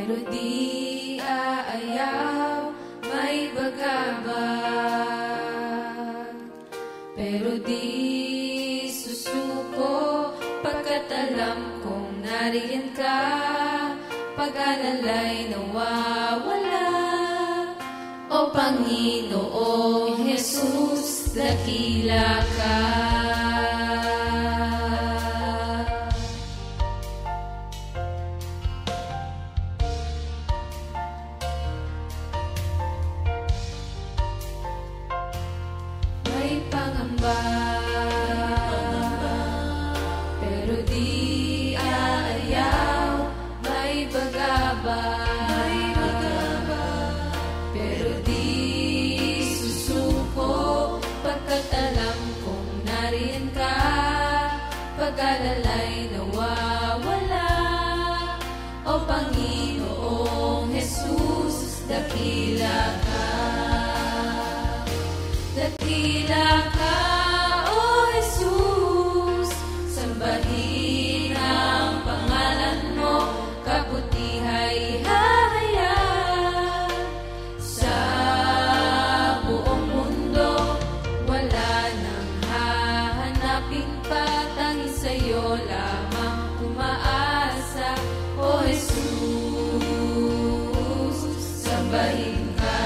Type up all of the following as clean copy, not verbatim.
pero di aayaw, may bagabag. Pero di susuko, pagkat alam kong nariyan ka, pag-alalay nawawala. O Panginoong Jesus, dakila ka. May pangamba, pero di aayaw, may bagabag. Pero di susuko, pagkat alam kong nariyan ka, pag-alalay nawawala. O Panginoong Jesus, dakila ka. Dakila ka, O Jesus, sambahin ang pangalan mo, kabutihay hahayag. Sa buong mundo, wala nang hahanapin pa, tanging sa'yo lamang umaasa. O Jesus, sambahin ka.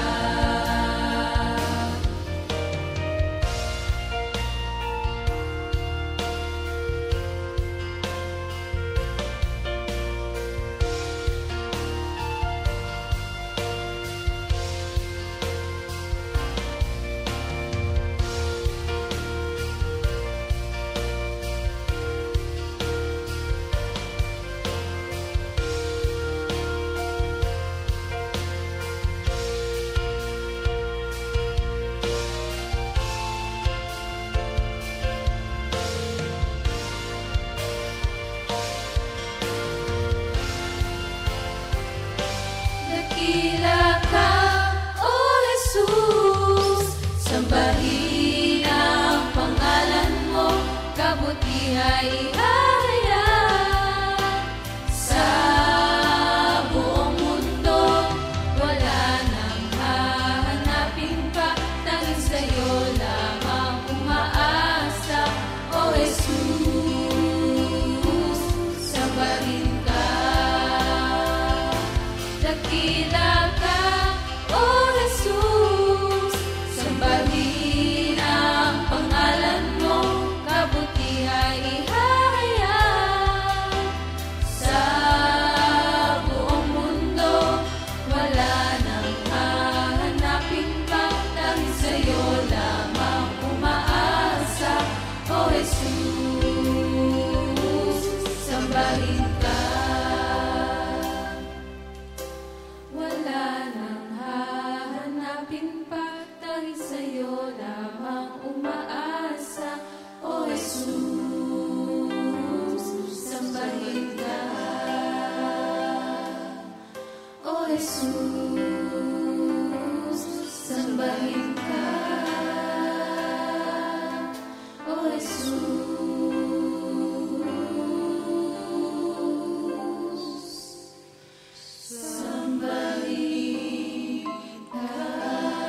Dakila ka, O Jesus, sambahin ang pangalan mo, kabutihay hahayag. Sa buong mundo, wala nang hahanapin pa, tanging sa'yo lamang umaasa. O Jesus, sambahin ka. Dakila ka, O Jesus, sambahin ang pangalan mo, kabutihay ihahayag. Sa buong mundo, wala nang hahanapin pa, tanging sa'yo lamang umaasa. O Jesus, sambahin ka. Wala nang hahanapin pa, tanging sa'yo lamang umaasa. O Jesus, sambahin ka. O Jesus, sambahin ka. O Jesus, sambahin ka.